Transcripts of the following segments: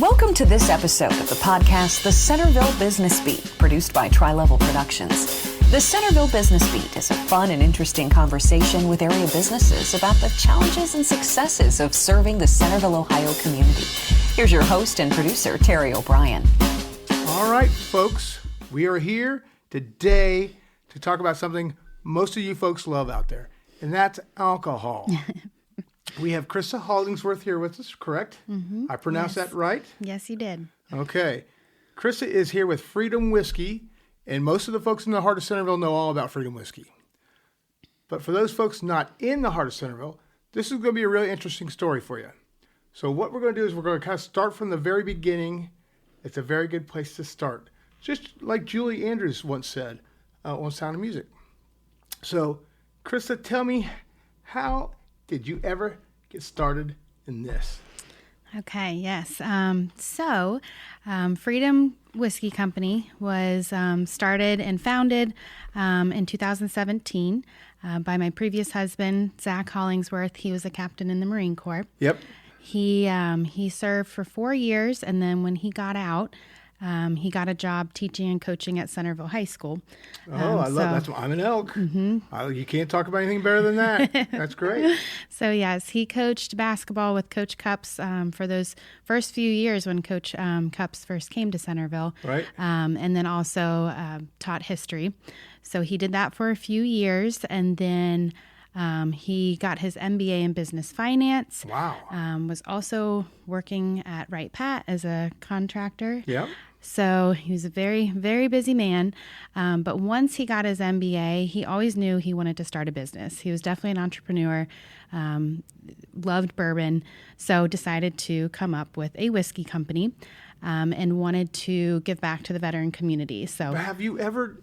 Welcome to this episode of the podcast, The Centerville Business Beat, produced by Tri-Level Productions. The Centerville Business Beat is a fun and interesting conversation with area businesses about the challenges and successes of serving the Centerville, Ohio community. Here's your host and producer, Terry O'Brien. All right, folks, we are here today to talk about something most of you folks love out there, and that's alcohol. We have Krista Hollingsworth here with us, correct? Mm-hmm. I pronounced that right? Yes, you did. Okay. Krista is here with Freedom Whiskey, and most of the folks in the heart of Centerville know all about Freedom Whiskey. But for those folks not in the heart of Centerville, this is going to be a really interesting story for you. So what we're going to do is we're going to kind of start from the very beginning. It's a very good place to start. Just like Julie Andrews once said on Sound of Music. So, Krista, tell me, how did you ever get started in this? Okay, yes. Freedom Whiskey Company was started and founded in 2017 by my previous husband, Zach Hollingsworth. He was a captain in the Marine Corps. Yep. He served for 4 years, and then when he got out, he got a job teaching and coaching at Centerville High School. I love that. I'm an elk. Mm-hmm. You can't talk about anything better than that. That's great. So, yes, he coached basketball with Coach Cups for those first few years when Coach Cups first came to Centerville. Right. And then also taught history. So he did that for a few years, and then he got his MBA in business finance. Wow. Was also working at Right Pat as a contractor. Yep. So he was a very, very busy man. But once he got his MBA, he always knew he wanted to start a business. He was definitely an entrepreneur, loved bourbon, so decided to come up with a whiskey company. And wanted to give back to the veteran community. So, but have you ever?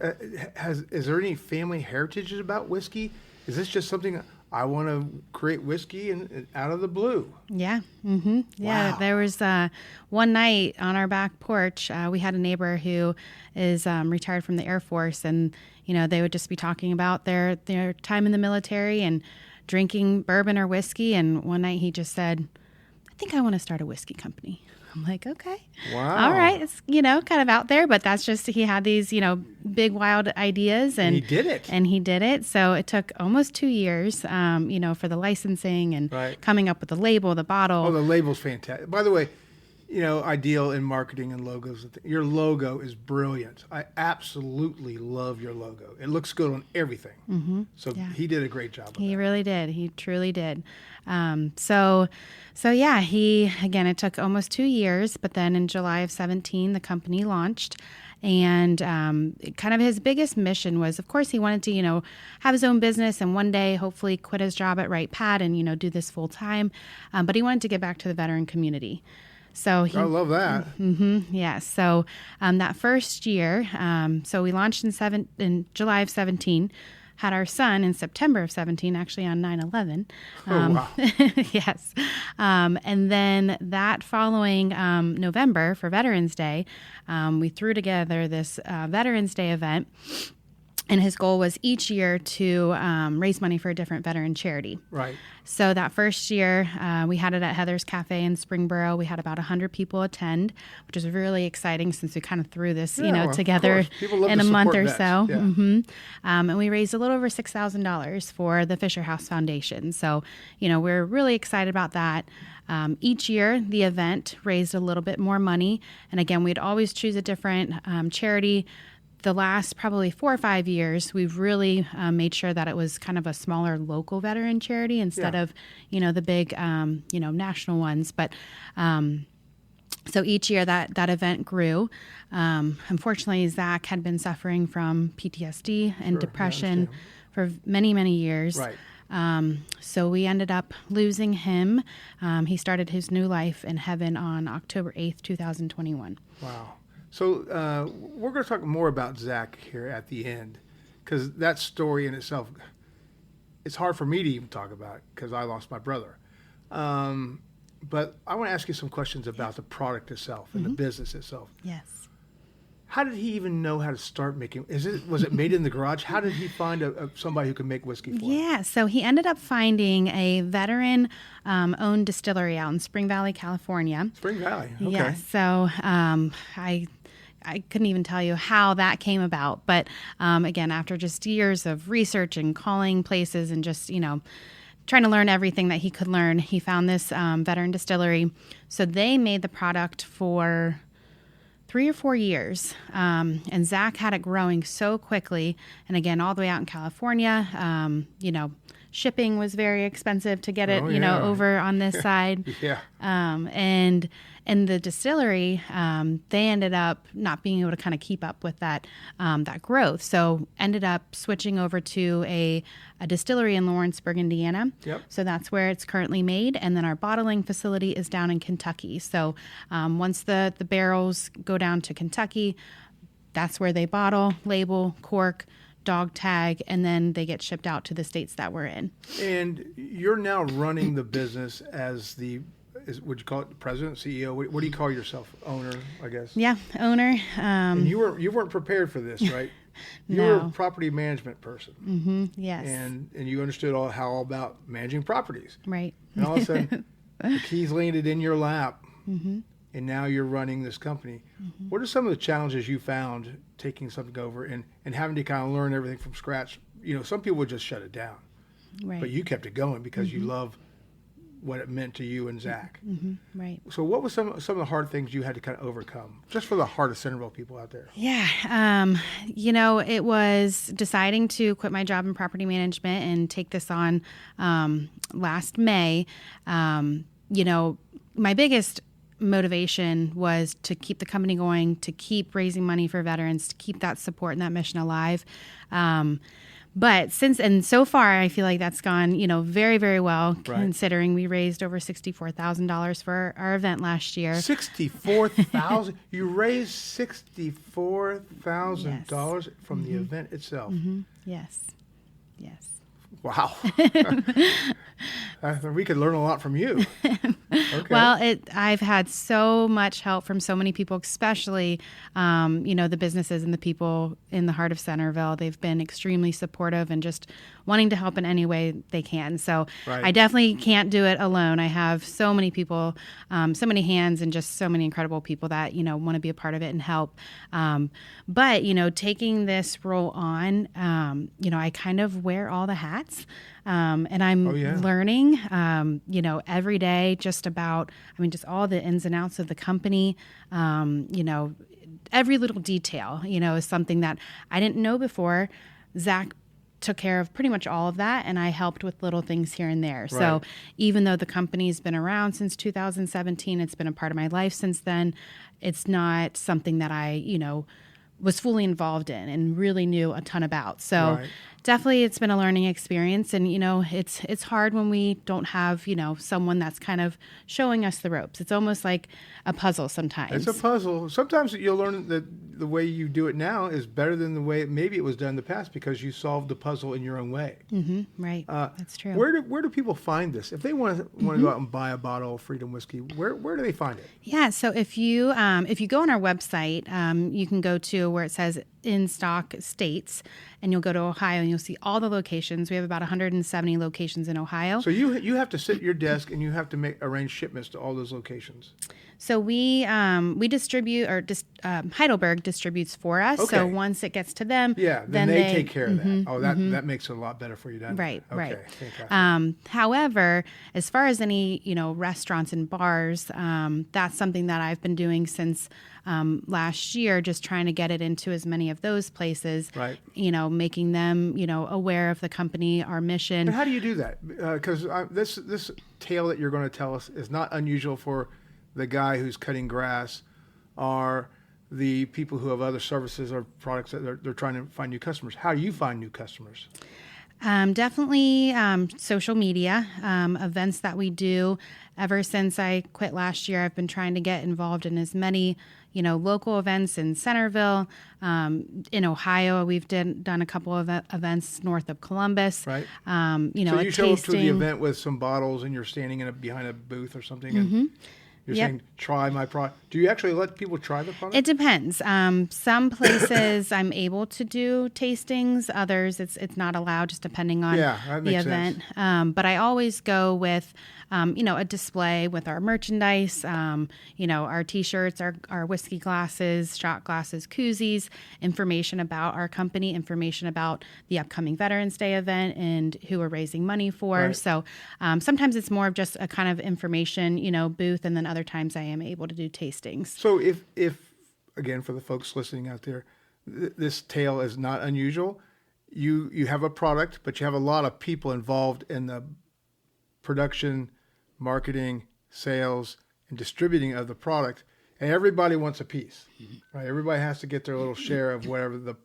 Is there any family heritage about whiskey? Is this just something I want to create whiskey and out of the blue? Yeah. Mm-hmm. Yeah. Wow. There was one night on our back porch. We had a neighbor who is retired from the Air Force, and they would just be talking about their time in the military and drinking bourbon or whiskey. And one night he just said, "I think I want to start a whiskey company." I'm like, okay. Wow. All right. It's, kind of out there, but that's just, he had these, big, wild ideas. And he did it. And he did it. So it took almost 2 years, for the licensing and coming up with the label, the bottle. Oh, the label's fantastic. By the way, ideal in marketing and logos. Your logo is brilliant. I absolutely love your logo. It looks good on everything. Mm-hmm. So he did a great job of that. He really did. He truly did. It took almost 2 years, but then in July of 2017, the company launched. And kind of his biggest mission was, of course, he wanted to, have his own business and one day hopefully quit his job at Right Pat and, do this full time. But he wanted to give back to the veteran community. So I love that. Mm-hmm, yeah. So that first year, so we launched in July of 2017, had our son in September of 2017, actually on 9/11. Wow. Yes. And then that following November for Veterans Day, we threw together this Veterans Day event. And his goal was each year to raise money for a different veteran charity. Right. So that first year, we had it at Heather's Cafe in Springboro. We had about 100 people attend, which was really exciting since we kind of threw this, together in a month or so. Yeah. Mm-hmm. And we raised a little over $6,000 for the Fisher House Foundation. So, we're really excited about that. Each year, the event raised a little bit more money. And again, we'd always choose a different charity. The last probably 4 or 5 years, we've really made sure that it was kind of a smaller local veteran charity instead of, the big, national ones. But so each year that event grew. Unfortunately, Zach had been suffering from PTSD and depression for many, many years. Right. So we ended up losing him. He started his new life in heaven on October 8th, 2021. Wow. So we're going to talk more about Zach here at the end, because that story in itself, it's hard for me to even talk about because I lost my brother. But I want to ask you some questions about the product itself and the business itself. Yes. How did he even know how to start making? Was it made in the garage? How did he find somebody who could make whiskey for him? Yeah, so he ended up finding a veteran owned distillery out in Spring Valley, California. Spring Valley, okay. Yeah, so I couldn't even tell you how that came about. But again, after just years of research and calling places and just, trying to learn everything that he could learn, he found this veteran distillery. So they made the product for 3 or 4 years. And Zach had it growing so quickly. And again, all the way out in California, shipping was very expensive to get it, over on this side. Yeah. And the distillery, they ended up not being able to kind of keep up with that growth. So ended up switching over to a distillery in Lawrenceburg, Indiana. Yep. So that's where it's currently made. And then our bottling facility is down in Kentucky. So once the barrels go down to Kentucky, that's where they bottle, label, cork, dog tag, and then they get shipped out to the states that we're in. And you're now running the business as would you call it the president, CEO? What do you call yourself? Owner, I guess. Yeah, owner. And you weren't prepared for this, right? You No. were a property management person. Mm-hmm. Yes. And you understood all about managing properties. Right. And all of a sudden, the keys landed in your lap, Mm-hmm. and now you're running this company. Mm-hmm. What are some of the challenges you found taking something over and having to kind of learn everything from scratch? Some people would just shut it down, Right. but you kept it going because you love what it meant to you and Zach. Mm-hmm. Right. So what was some of the hard things you had to kind of overcome, just for the Heart of Centerville people out there? Yeah. It was deciding to quit my job in property management and take this on last May. My biggest motivation was to keep the company going, to keep raising money for veterans, to keep that support and that mission alive. But so far, I feel like that's gone, very, very well, Right. considering we raised over $64,000 for our event last year. $64,000. You raised $64,000 from the event itself. Mm-hmm. Yes. Yes. Wow. We could learn a lot from you. Okay. Well, I've had so much help from so many people, especially, the businesses and the people in the heart of Centerville. They've been extremely supportive and just wanting to help in any way they can. So Right. I definitely can't do it alone. I have so many people, so many hands, and just so many incredible people that, want to be a part of it and help. But taking this role on, I kind of wear all the hats. And I'm learning, every day just about, just all the ins and outs of the company, every little detail, is something that I didn't know before. Zach took care of pretty much all of that, and I helped with little things here and there. Right. So even though the company's been around since 2017, it's been a part of my life since then, it's not something that I, was fully involved in and really knew a ton about. So definitely it's been a learning experience, and it's hard when we don't have someone that's kind of showing us the ropes. It's almost like a puzzle sometimes. It's a puzzle. Sometimes you'll learn that the way you do it now is better than the way maybe it was done in the past because you solved the puzzle in your own way. Mm-hmm. Right. That's true. Where do people find this? If they want to go out and buy a bottle of Freedom Whiskey, where do they find it? Yeah. So if you go on our website, you can go to where it says in stock states, and you'll go to Ohio and you'll see all the locations. We have about 170 locations in Ohio. So you have to sit at your desk and you have to arrange shipments to all those locations. So we distribute, or Heidelberg distributes for us. Okay. So once it gets to them, then they take care of that. Oh, that makes it a lot better for you, doesn't it? Right, Okay, right. fantastic. However, as far as any restaurants and bars, that's something that I've been doing since last year, just trying to get it into as many of those places. Right. Making them aware of the company, our mission. And how do you do that? Because this tale that you're going to tell us is not unusual for the guy who's cutting grass, or the people who have other services or products that they're trying to find new customers. How do you find new customers? Definitely social media, events that we do. Ever since I quit last year, I've been trying to get involved in as many, local events in Centerville. In Ohio, we've done a couple of events north of Columbus. Right. So you show up to the event with some bottles and you're standing behind a booth or something. Mm-hmm. You're Yep. saying try my product. Do you actually let people try the product? It depends. Some places I'm able to do tastings. Others it's not allowed, just depending on that the makes event. sense. But I always go with, a display with our merchandise. Our T-shirts, our whiskey glasses, shot glasses, koozies, information about our company, information about the upcoming Veterans Day event and who we're raising money for. Right. So sometimes it's more of just a kind of information, booth, and then other times I am able to do tastings. So if again, for the folks listening out there, this tale is not unusual. You have a product, but you have a lot of people involved in the production, marketing, sales, and distributing of the product. And everybody wants a piece, right? Everybody has to get their little share of whatever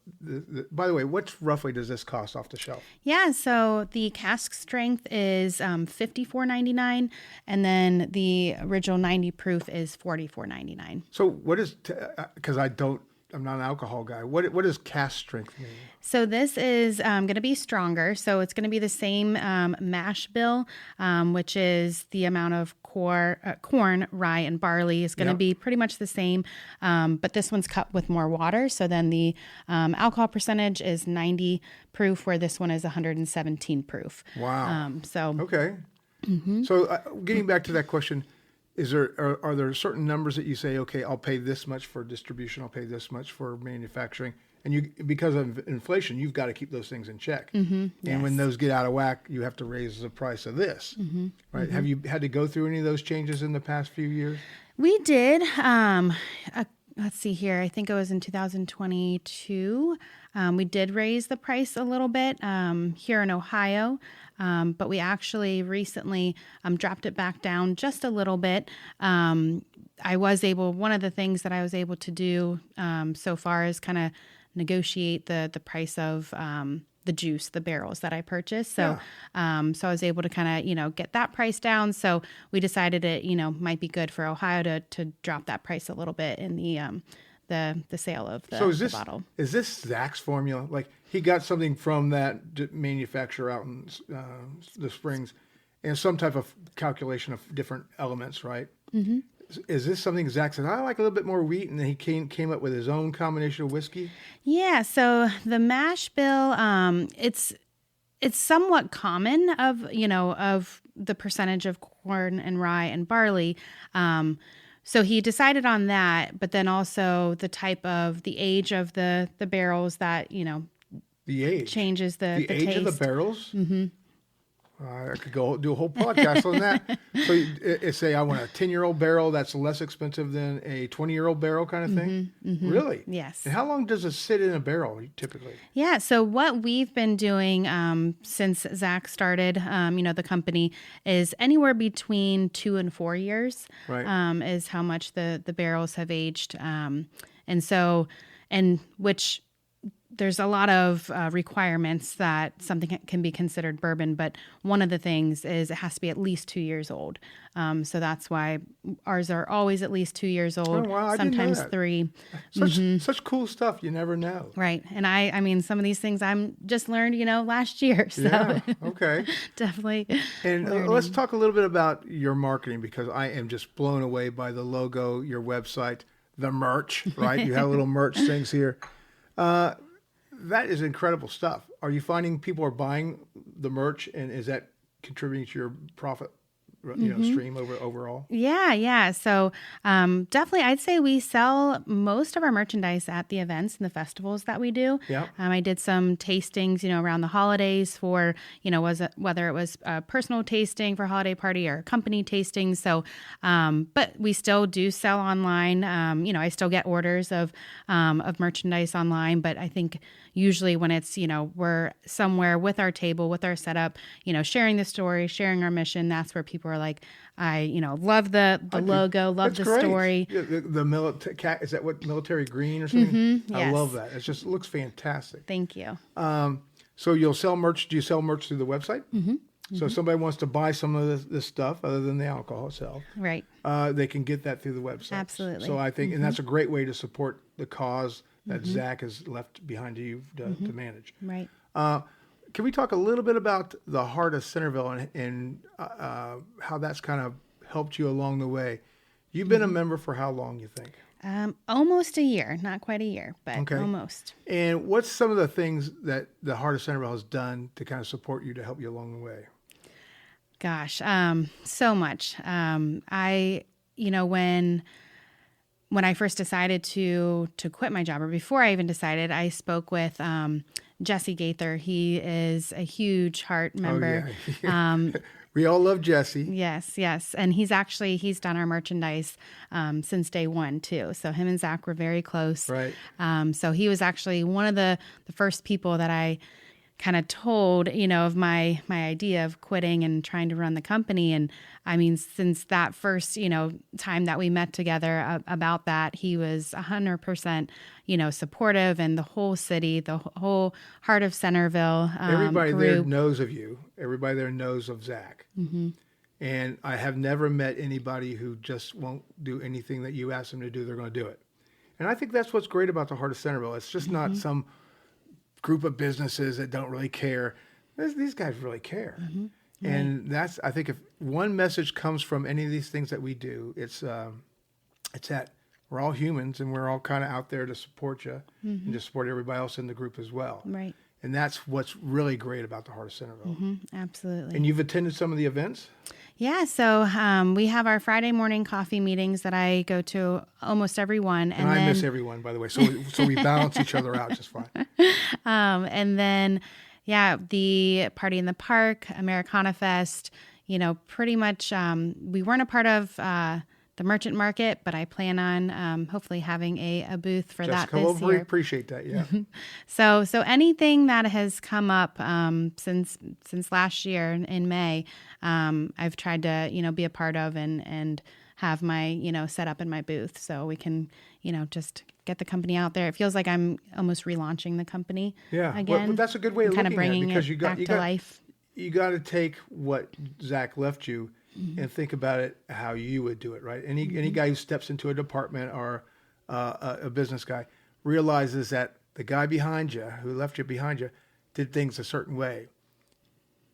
by the way, what roughly does this cost off the shelf? Yeah, so the cask strength is $54.99, and then the original 90 proof is $44.99. So what is, because I'm not an alcohol guy. What does cask strength mean? So this is going to be stronger. So it's going to be the same mash bill, which is the amount of corn, rye, and barley is going to be pretty much the same. But this one's cut with more water. So then the alcohol percentage is 90 proof, where this one is 117 proof. Wow. Okay. So getting back to that question, are there certain numbers that you say, okay, I'll pay this much for distribution, I'll pay this much for manufacturing, and because of inflation, you've got to keep those things in check. And when those get out of whack, you have to raise the price of this, right? Have you had to go through any of those changes in the past few years? We did. Let's see here. I think it was in 2022. We did raise the price a little bit here in Ohio, but we actually recently dropped it back down just a little bit. One of the things that I was able to do so far is kind of negotiate the price of the juice, the barrels that I purchased. So I was able to kind of, get that price down. So we decided it, might be good for Ohio to drop that price a little bit in the sale of the bottle. Is this Zach's formula? Like he got something from that manufacturer out in the Springs and some type of calculation of different elements, right? Mm-hmm. Is this something Zach said, I like a little bit more wheat, and then he came up with his own combination of whiskey? Yeah, so the mash bill, it's somewhat common of the percentage of corn and rye and barley. So he decided on that, but then also the age of the barrels that, the age changes the age taste. of the barrels? Mm-hmm. I could go do a whole podcast on that. So it's I want a 10-year-old barrel that's less expensive than a 20-year-old barrel kind of thing? Mm-hmm. Really? Yes. And how long does it sit in a barrel typically? Yeah, so what we've been doing since Zach started, the company, is anywhere between 2 and 4 years is how much the barrels have aged. Which there's a lot of requirements that something can be considered bourbon, but one of the things is it has to be at least 2 years old. So that's why ours are always at least 2 years old, sometimes 3. Such cool stuff. You never know. Right. And I mean, some of these things I'm just learned, last year. So yeah. Okay. Definitely. And let's talk a little bit about your marketing, because I am just blown away by the logo, your website, the merch, right? You have little merch things here. That is incredible stuff. Are you finding people are buying the merch, and is that contributing to your profit, stream overall? Yeah. So definitely, I'd say we sell most of our merchandise at the events and the festivals that we do. Yeah. I did some tastings, around the holidays for, whether it was a personal tasting for a holiday party or a company tasting. So, but we still do sell online. I still get orders of merchandise online, but I think usually when it's, we're somewhere with our table, with our setup, sharing the story, sharing our mission, that's where people are like, I love the logo, love the great. Story. The military, is that what, military green or something? Mm-hmm, yes. I love that. It looks fantastic. Thank you. So you'll sell merch. Do you sell merch through the website? Mm-hmm. So if somebody wants to buy some of this stuff other than the alcohol itself, right? They can get that through the website. Absolutely. So I think, and that's a great way to support the cause that Zach has left behind you to manage. Right. Can we talk a little bit about the heart of Centerville and how that's kind of helped you along the way? You've been a member for how long, you think? Almost a year, not quite a year, but Okay. almost. And what's some of the things that the Heart of Centerville has done to kind of support you, to help you along the way? Gosh, so much. When I first decided to quit my job, or before I even decided, I spoke with Jesse Gaither. He is a huge Heart member. Oh, yeah. We all love Jesse. Yes. And he's done our merchandise since day one too. So him and Zach were very close. Right. So he was actually one of the first people that I kind of told, of my idea of quitting and trying to run the company. And I mean, since that first, time that we met together about that, he was 100%, supportive, and the whole city, the whole Heart of Centerville Everybody group. there knows of you. Everybody there knows of Zach. Mm-hmm. And I have never met anybody who just won't do anything that you ask them to do. They're going to do it. And I think that's what's great about the Heart of Centerville. It's just not some group of businesses that don't really care. These guys really care. Mm-hmm. Right. And that's, I think, if one message comes from any of these things that we do, it's that we're all humans, and we're all kind of out there to support you and to support everybody else in the group as well. Right. And that's what's really great about the Heart of Centerville. Mm-hmm. Absolutely. And you've attended some of the events? Yeah, so we have our Friday morning coffee meetings that I go to almost every one. And I miss every one, by the way. So we balance each other out just fine. And then, the Party in the Park, Americana Fest, pretty much we weren't a part of the merchant market, but I plan on hopefully having a booth for that this year. Appreciate that, yeah. So anything that has come up since last year in May, I've tried to be a part of and have my set up in my booth, so we can just get the company out there. It feels like I'm almost relaunching the company. Yeah, again. Well, that's a good way of looking kind of bringing at it, because it back to life. You got to take what Zach left you and think about it how you would do it, right? Any guy who steps into a department or a business guy realizes that the guy behind you, who left you behind you, did things a certain way.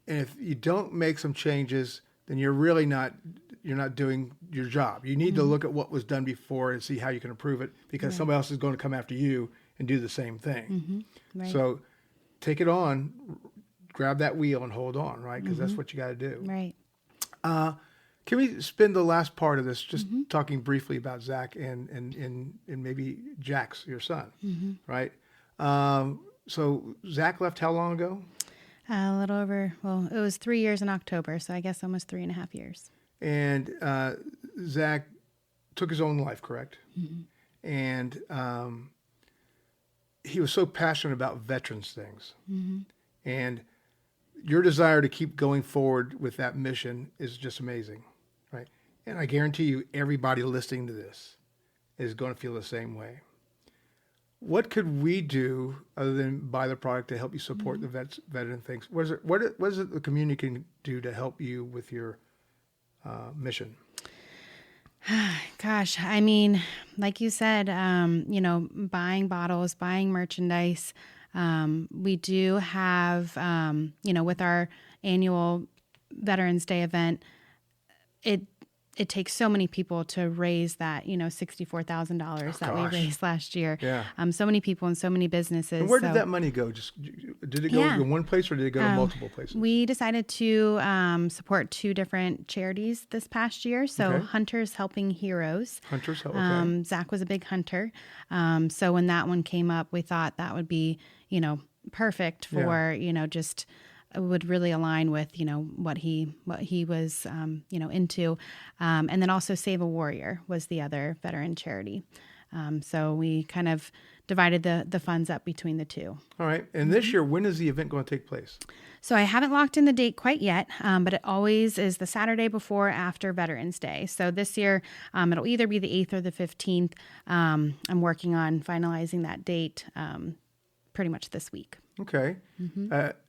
And if you don't make some changes, then you're not doing your job. You need to look at what was done before and see how you can improve it, because somebody else is going to come after you and do the same thing. Right. So take it on, grab that wheel and hold on, right? Because that's what you got to do. Right. Can we spend the last part of this just talking briefly about Zach and maybe Jax, your son, right? So Zach left how long ago? A little over, it was 3 years in October, so I guess almost 3.5 years. And Zach took his own life, correct? And he was so passionate about veterans things. And your desire to keep going forward with that mission is just amazing, right? And I guarantee you, everybody listening to this is going to feel the same way. What could we do other than buy the product to help you support the veteran things? What is it the community can do to help you with your mission? Gosh, I mean, like you said, buying bottles, buying merchandise. We do have, with our annual Veterans Day event, it takes so many people to raise that, $64,000 that we raised last year. Yeah. So many people and so many businesses. And where did that money go? Did it go to one place, or did it go to multiple places? We decided to support 2 different charities this past year. So Hunters Helping Heroes. Hunters Helping. Zach was a big hunter. So when that one came up, we thought that would be, perfect for, just would really align with, what he was, into. And then also Save a Warrior was the other veteran charity. So we kind of divided the funds up between the 2. All right. And this year, when is the event going to take place? So I haven't locked in the date quite yet, but it always is the Saturday before or after Veterans Day. So this year, it'll either be the 8th or the 15th. I'm working on finalizing that date pretty much this week. Okay.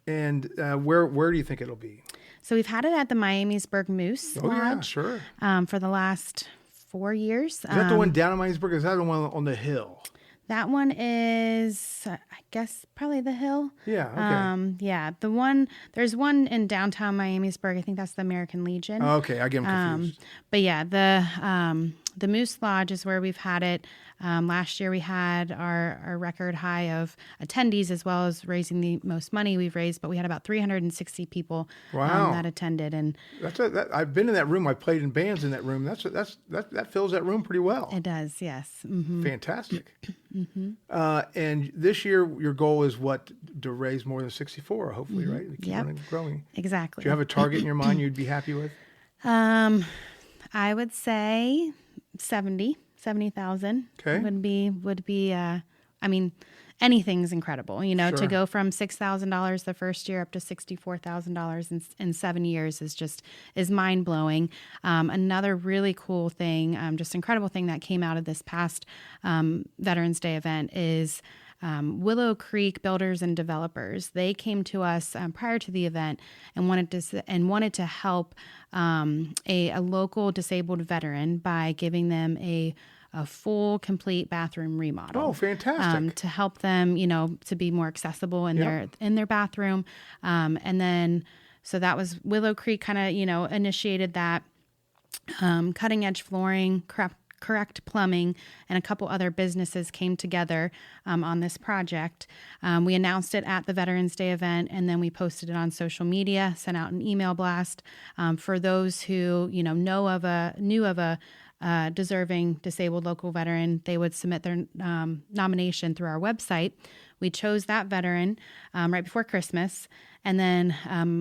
And where do you think it'll be? So we've had it at the Miamisburg Moose Lodge. Yeah, sure. For the last 4 years. Is that the one down in Miamisburg, or is that the one on the hill? That one is, I guess, probably the hill. Yeah, okay. There's one in downtown Miamisburg. I think that's the American Legion. Okay, I get them confused. But yeah, The Moose Lodge is where we've had it. Last year we had our record high of attendees, as well as raising the most money we've raised, but we had about 360 people that attended. And I've been in that room. I played in bands in that room. That fills that room pretty well. It does, yes. Mm-hmm. Fantastic. And this year, your goal is what? To raise more than 64, hopefully, right? To keep on growing. Exactly. Do you have a target in your mind you'd be happy with? I would say 70,000 would be, I mean, anything's incredible, to go from $6,000 the first year up to $64,000 in 7 years is mind blowing. Another really cool thing, just incredible thing that came out of this past Veterans Day event is Willow Creek Builders and Developers. They came to us prior to the event and wanted to help a local disabled veteran by giving them a full, complete bathroom remodel. Oh, fantastic! To help them, to be more accessible in their bathroom, and then so that was Willow Creek. Kind of, initiated that. Cutting edge flooring, correct plumbing, and a couple other businesses came together on this project. We announced it at the Veterans Day event, and then we posted it on social media, sent out an email blast for those who knew of a deserving disabled local veteran. They would submit their nomination through our website. We chose that veteran right before Christmas, and then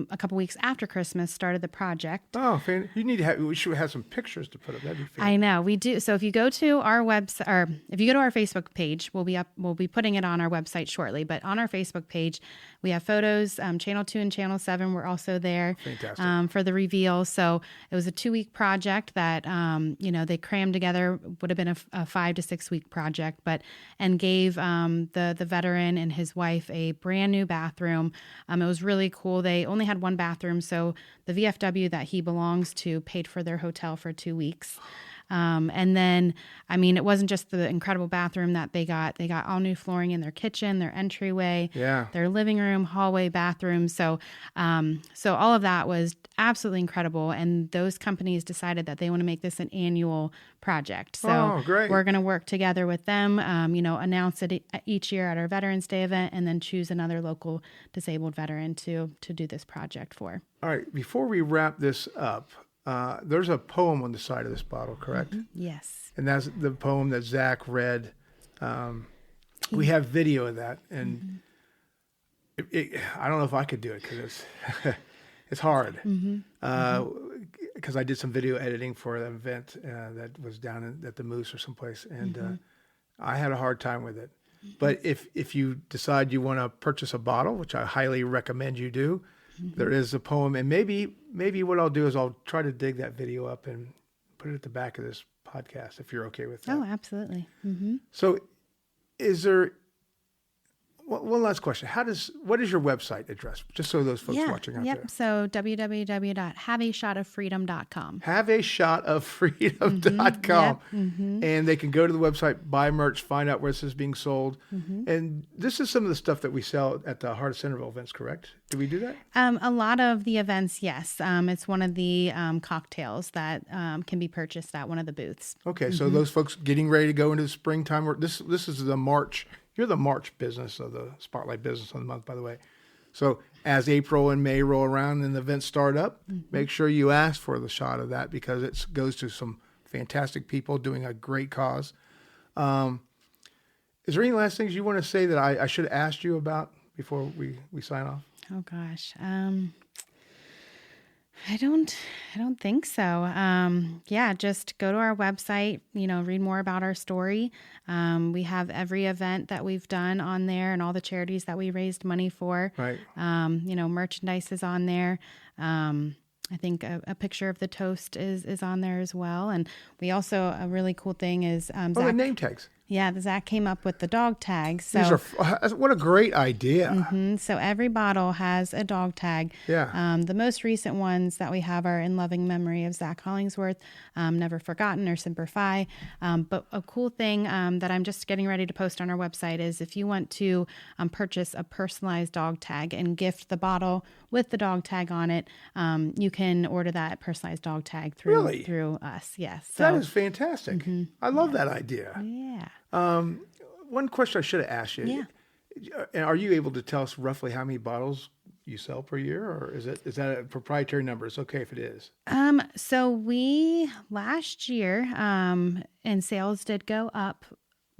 a couple weeks after Christmas started the project. Oh, we should have some pictures to put up. That'd be fantastic. I know, we do. So if you go to our website, or if you go to our Facebook page, we'll be putting it on our website shortly. But on our Facebook page, we have photos. Channel 2 and Channel 7 were also there for the reveal. So it was a 2-week project that they crammed together. Would have been a 5 to 6 week project, and gave the veteran and his wife a brand new bathroom. It was really cool. They only had one bathroom, so the VFW that he belongs to paid for their hotel for 2 weeks. And then, it wasn't just the incredible bathroom that they got. They got all new flooring in their kitchen, their entryway, their living room, hallway, bathroom. So all of that was absolutely incredible. And those companies decided that they want to make this an annual project. So we're going to work together with them, announce it each year at our Veterans Day event, and then choose another local disabled veteran to do this project for. All right. Before we wrap this up, there's a poem on the side of this bottle, correct? Mm-hmm. Yes. And that's the poem that Zach read. We have video of that, and I don't know if I could do it because it's hard. Because I did some video editing for an event that was down at the Moose or someplace, and I had a hard time with it. But if you decide you want to purchase a bottle, which I highly recommend you do, there is a poem, and maybe what I'll do is I'll try to dig that video up and put it at the back of this podcast, if you're okay with that. Oh, absolutely. Mm-hmm. So is there one last question? What is your website address? Just so those folks watching out there. So www.haveashotoffreedom.com. Haveashotoffreedom.com. And they can go to the website, buy merch, find out where this is being sold. And this is some of the stuff that we sell at the Heart of Centerville events, correct? Do we do that? A lot of the events, yes. It's one of the cocktails that can be purchased at one of the booths. Okay, so those folks getting ready to go into the springtime, this is the March. You're the March business of the Spotlight Business of the Month, by the way. So as April and May roll around and the events start up, make sure you ask for the shot of that because it goes to some fantastic people doing a great cause. Is there any last things you want to say that I should have asked you about before we sign off? Oh, gosh. I don't think so. Just go to our website, read more about our story. We have every event that we've done on there and all the charities that we raised money for. Right. Merchandise is on there. I think a picture of the toast is on there as well. And we also, a really cool thing is, the name tags. Yeah, Zach came up with the dog tag. So These are what a great idea. So every bottle has a dog tag. Yeah. The most recent ones that we have are in loving memory of Zach Hollingsworth, Never Forgotten or Semper Fi. But a cool thing that I'm just getting ready to post on our website is if you want to purchase a personalized dog tag and gift the bottle with the dog tag on it, you can order that personalized dog tag through us. Yes. So, That is fantastic. I love that idea. yeah. One question I should have asked you. Yeah. Are you able to tell us roughly how many bottles you sell per year, or is that a proprietary number? It's okay if it is. So we last year, and sales did go up,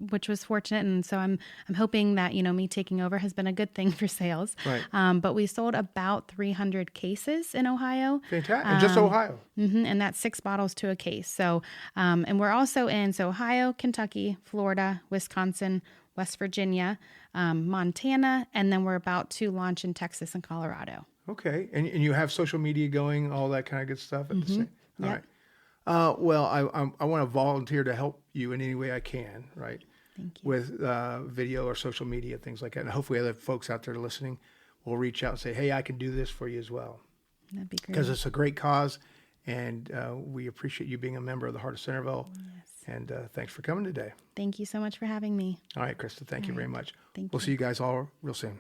which was fortunate, and so I'm hoping that me taking over has been a good thing for sales. Right. But we sold about 300 cases in Ohio. Fantastic. And just Ohio. And that's 6 bottles to a case. So, and we're also in Ohio, Kentucky, Florida, Wisconsin, West Virginia, Montana, and then we're about to launch in Texas and Colorado. Okay. And you have social media going, all that kind of good stuff at the same. All Yep. right. Well, I want to volunteer to help you in any way I can, right? Thank you. With video or social media, things like that. And hopefully other folks out there listening will reach out and say, hey, I can do this for you as well. That'd be great. Because it's a great cause, and we appreciate you being a member of the Heart of Centerville. Yes. And thanks for coming today. Thank you so much for having me. All right, Krista, thank you very much. Thank We'll you. see you guys all real soon.